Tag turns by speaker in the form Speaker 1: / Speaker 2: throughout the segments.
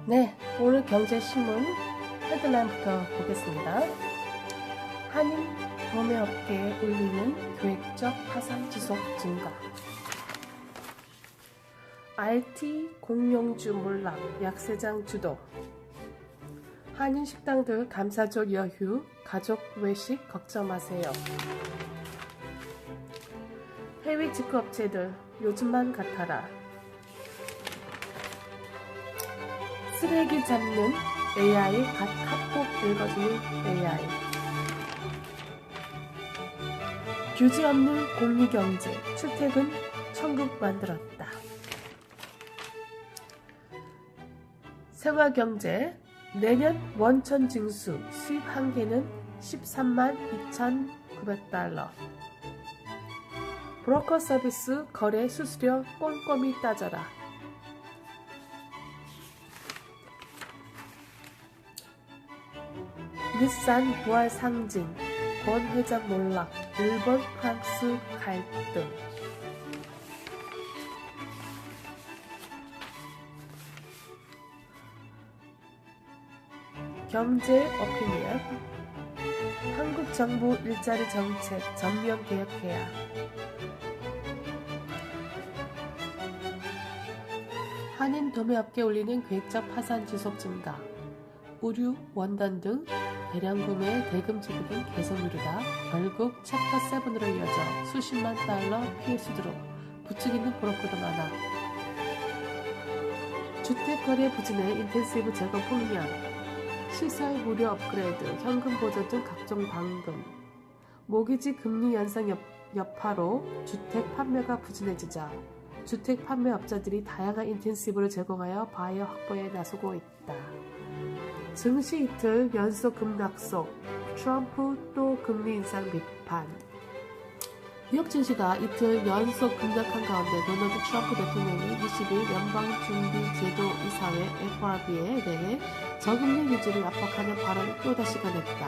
Speaker 1: 네, 오늘 경제신문 헤드라인부터 보겠습니다. 한인 도매업계에 울리는 계획적 파산 지속 증가. IT 공룡주 몰락 약세장 주도. 한인 식당들 감사절 여휴 가족 외식 걱정 마세요. 해외 직구업체들 요즘만 같아라. 쓰레기 잡는 AI 카톡 읽어주는 AI. 규제 없는 공유경제 출퇴근 천국 만들었다. 생활경제 내년 원천 징수 수입 한계는 13만 2,900달러. 브로커 서비스 거래 수수료 꼼꼼히 따져라. 닛산 부활 상징, 권 회장 몰락, 일본 프랑스 갈등. 경제 오피니언. 한국 정부 일자리 정책 전면 개혁해야. 한인 도매업계 올리는 계획적 파산 지속 증가. 의류, 원단 등 대량 구매 대금 지급은 계속 미루다 결국 챕터 7으로 이어져 수십만 달러 피해 수두룩 부추기는 브로커도 많아. 주택거래 부진의 인텐시브 재건 폭력, 시설 무료 업그레이드, 현금 보조 등 각종 방금, 모기지 금리 연상 여파로 주택 판매가 부진해지자 주택 판매업자들이 다양한 인텐시브를 제공하여 바이어 확보에 나서고 있다. 증시 이틀 연속 급락속, 트럼프 또 금리 인상 비판. 뉴욕 증시가 이틀 연속 급락한 가운데 도널드 트럼프 대통령이 20일 연방준비제도이사회 FRB에 대해 저금리 유지를 압박하는 발언을 또다시 꺼냈다.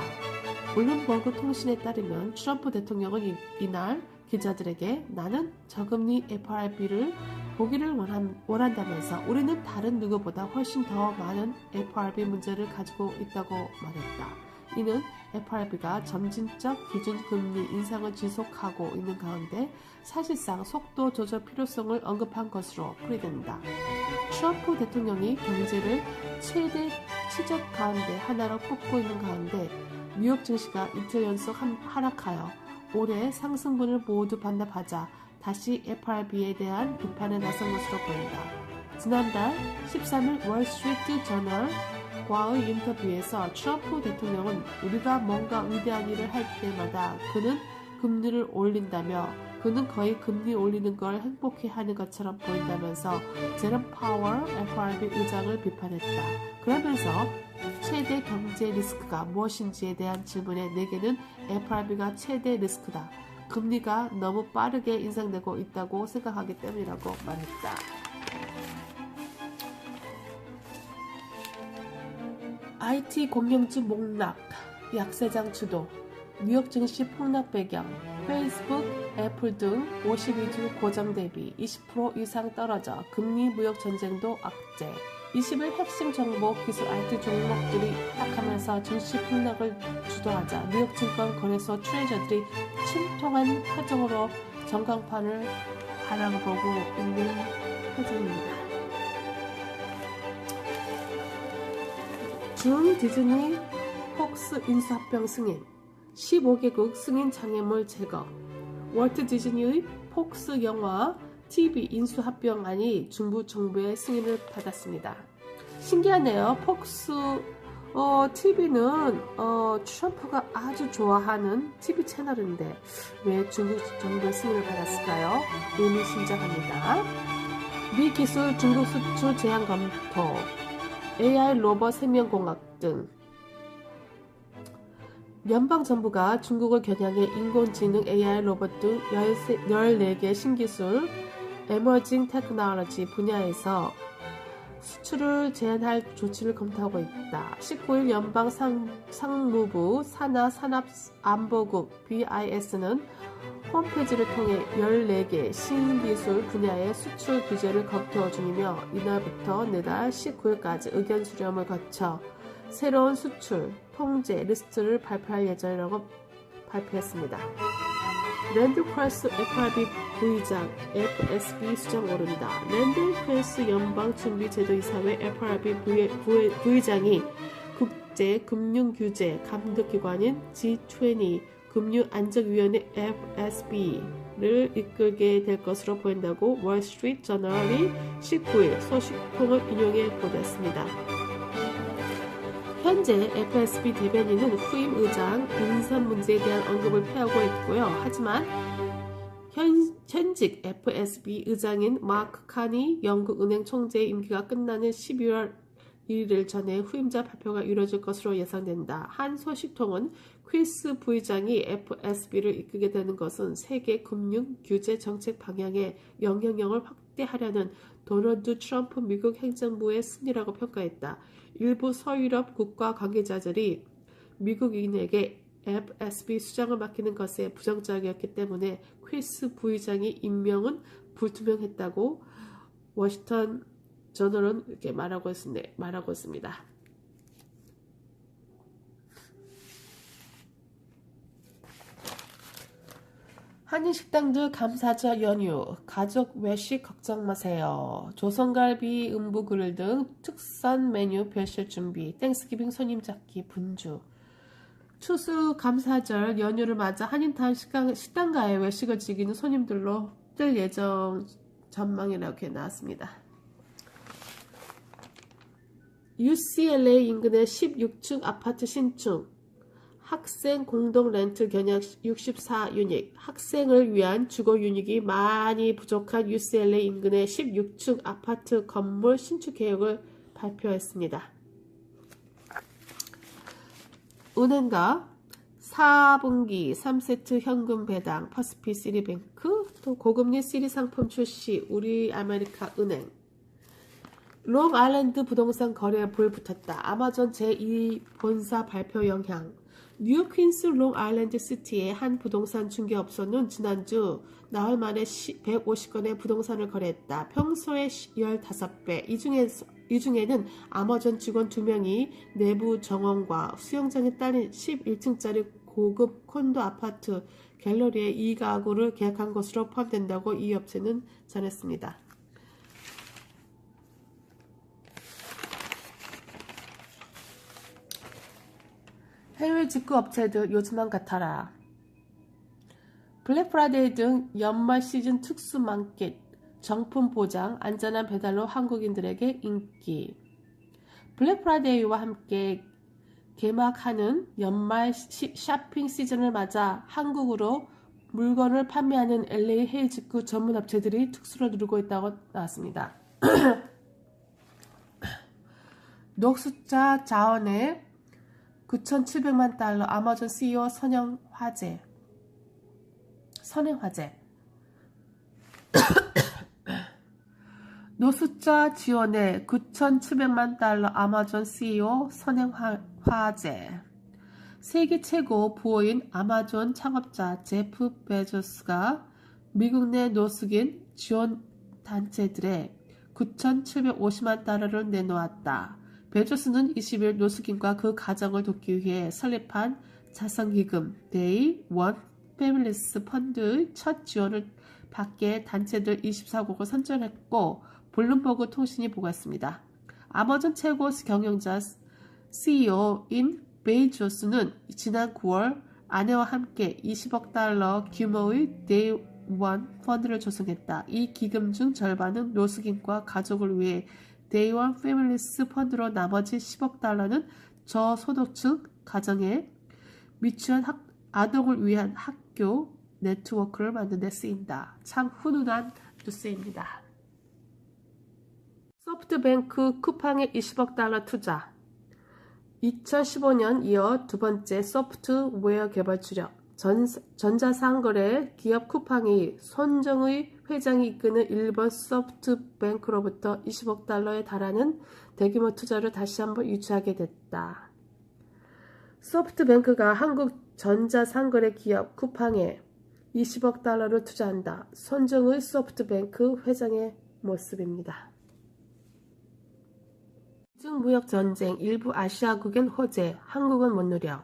Speaker 1: 블룸버그 통신에 따르면 트럼프 대통령은 이날 기자들에게 나는 저금리 FRB를 보기를 원한다면서 우리는 다른 누구보다 훨씬 더 많은 FRB 문제를 가지고 있다고 말했다. 이는 FRB가 점진적 기준금리 인상을 지속하고 있는 가운데 사실상 속도 조절 필요성을 언급한 것으로 풀이된다. 트럼프 대통령이 경제를 최대 치적 가운데 하나로 꼽고 있는 가운데 뉴욕 증시가 이틀 연속 하락하여 올해 상승분을 모두 반납하자 다시 FRB에 대한 비판에 나선 것으로 보인다. 지난달 13일 월스트리트 저널과의 인터뷰에서 트럼프 대통령은 우리가 뭔가 위대한 일을 할 때마다 그는 금리를 올린다며 그는 거의 금리 올리는 걸 행복해하는 것처럼 보인다면서 제롬 파월 FRB 의장을 비판했다. 그러면서 최대 경제 리스크가 무엇인지에 대한 질문에 내게는 FRB가 최대 리스크다. 금리가 너무 빠르게 인상되고 있다고 생각하기 때문이라고 말했다. IT 공룡주 목락, 약세장 주도, 뉴욕 증시 폭락 배경, 페이스북, 애플 등 52주 고점 대비 20% 이상 떨어져 금리 무역 전쟁도 악재. 20일 핵심 정보 기술 IT 종목들이 하락하면서 증시 폭락을 주도하자 뉴욕 증권 거래소 트레저들이 침통한 표정으로 전광판을 바라보고 있는 표정입니다. 준 디즈니 폭스 인수합병 승인, 15개국 승인 장애물 제거. 월트 디즈니의 폭스 영화 TV 인수합병안이 중부 정부의 승인을 받았습니다. 신기하네요. 폭스 TV는 트럼프가 아주 좋아하는 TV 채널인데 왜 중국 정부의 승인을 받았을까요? 의미심장합니다. 미 기술 중국 수출 제한 검토, AI 로봇 생명공학 등 연방정부가 중국을 겨냥해 인공지능 AI 로봇 등 14개 신기술 에머징 테크놀로지 분야에서 수출을 제한할 조치를 검토하고 있다. 19일 연방 상무부 산하 산업안보국 BIS는 홈페이지를 통해 14개 신기술 분야의 수출 규제를 검토 중이며 이날부터 내달 19일까지 의견 수렴을 거쳐 새로운 수출 통제 리스트를 발표할 예정이라고 발표했습니다. 랜드 펄스 FRB 부의장 FSB 수장 오른다. 랜드 펄스 연방준비제도이사회 FRB 부의장이 국제금융규제 감독기관인 G20 금융안정위원회 FSB를 이끌게 될 것으로 보인다고 월스트리트 저널이 19일 소식통을 인용해 보도했습니다. 현재 FSB 대변인은 후임 의장 인선 문제에 대한 언급을 피하고 있고요. 하지만 현직 FSB 의장인 마크 카니 영국은행 총재의 임기가 끝나는 12월 1일 전에 후임자 발표가 이루어질 것으로 예상된다. 한 소식통은 퀴스 부의장이 FSB를 이끌게 되는 것은 세계 금융 규제 정책 방향에 영향력을 확대하려는 도널드 트럼프 미국 행정부의 승리라고 평가했다. 일부 서유럽 국가 관계자들이 미국인에게 FSB 수장을 맡기는 것에 부정적이었기 때문에 퀴스 부의장의 임명은 불투명했다고 워싱턴 저널은 이렇게 말하고 있습니다. 한인식당들 감사절 연휴, 가족 외식 걱정 마세요. 조선갈비, 음부그릴 등 특선 메뉴 별실 준비, 땡스기빙 손님 잡기 분주. 추수 감사절 연휴를 맞아 한인타운 식당가에 외식을 즐기는 손님들로 뜰 예정 전망이라고 나왔습니다. UCLA 인근의 16층 아파트 신축, 학생 공동 렌트 견약 64유닛, 학생을 위한 주거 유닛이 많이 부족한 UCLA 인근의 16층 아파트 건물 신축 계획을 발표했습니다. 은행가 4분기 3세트 현금 배당 퍼시픽 시리뱅크, 또 고금리 시리 상품 출시 우리 아메리카 은행. 롱아일랜드 부동산 거래에 불 붙었다. 아마존 제2 본사 발표 영향. 뉴욕 퀸스 롱아일랜드 시티의 한 부동산 중개업소는 지난주 나흘 만에 150건의 부동산을 거래했다. 평소의 15배. 이 중에는 아마존 직원 2명이 내부 정원과 수영장에 딸린 11층짜리 고급 콘도 아파트 갤러리의 2가구를 계약한 것으로 포함된다고 이 업체는 전했습니다. 해외 직구 업체들 요즘만 같아라. 블랙 프라이데이 등 연말 시즌 특수 만켓, 정품 보장, 안전한 배달로 한국인들에게 인기. 블랙 프라이데이와 함께 개막하는 연말 쇼핑 시즌을 맞아 한국으로 물건을 판매하는 LA 해외 직구 전문 업체들이 특수를 누르고 있다고 나왔습니다. 녹수자 자원의 9,700만 달러 아마존 CEO 선행화제 노숙자 지원에 9,700만 달러 아마존 CEO 선행화제. 세계 최고 부호인 아마존 창업자 제프 베조스가 미국 내 노숙인 지원 단체들에 9,750만 달러를 내놓았다. 베조스는 20일 노숙인과 그 가정을 돕기 위해 설립한 자선기금 Day One Families 펀드의 첫 지원을 받게 단체들 24국을 선정했고 블룸버그 통신이 보고했습니다. 아마존 최고 경영자 CEO인 베조스는 지난 9월 아내와 함께 20억 달러 규모의 Day One 펀드를 조성했다. 이 기금 중 절반은 노숙인과 가족을 위해 Day One Families 펀드로 나머지 10억 달러는 저소득층 가정에 미취한 아동을 위한 학교 네트워크를 만드는 데 쓰인다. 참 훈훈한 뉴스입니다. 소프트뱅크 쿠팡에 20억 달러 투자. 2015년 이어 두 번째 소프트웨어 개발 전자상거래 기업 쿠팡이 손정의 회장이 이끄는 일본 소프트뱅크로부터 20억 달러에 달하는 대규모 투자를 다시 한번 유치하게 됐다. 소프트뱅크가 한국 전자상거래 기업 쿠팡에 20억 달러를 투자한다. 손정의 소프트뱅크 회장의 모습입니다. 미중 무역 전쟁, 일부 아시아국엔 호재, 한국은 못 누려.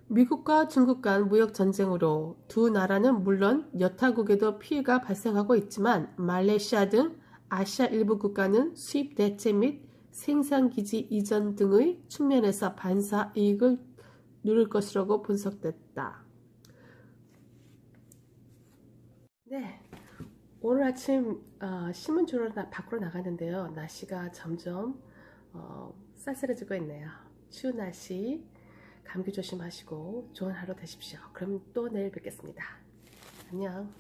Speaker 1: 미국과 중국 간 무역 전쟁으로 두 나라는 물론 여타국에도 피해가 발생하고 있지만 말레이시아 등 아시아 일부 국가는 수입 대체 및 생산기지 이전 등의 측면에서 반사 이익을 누릴 것이라고 분석됐다. 네, 오늘 아침 신문 주러 밖으로 나갔는데요. 날씨가 점점 쌀쌀해지고 있네요. 추운 날씨 감기 조심하시고 좋은 하루 되십시오. 그럼 또 내일 뵙겠습니다. 안녕.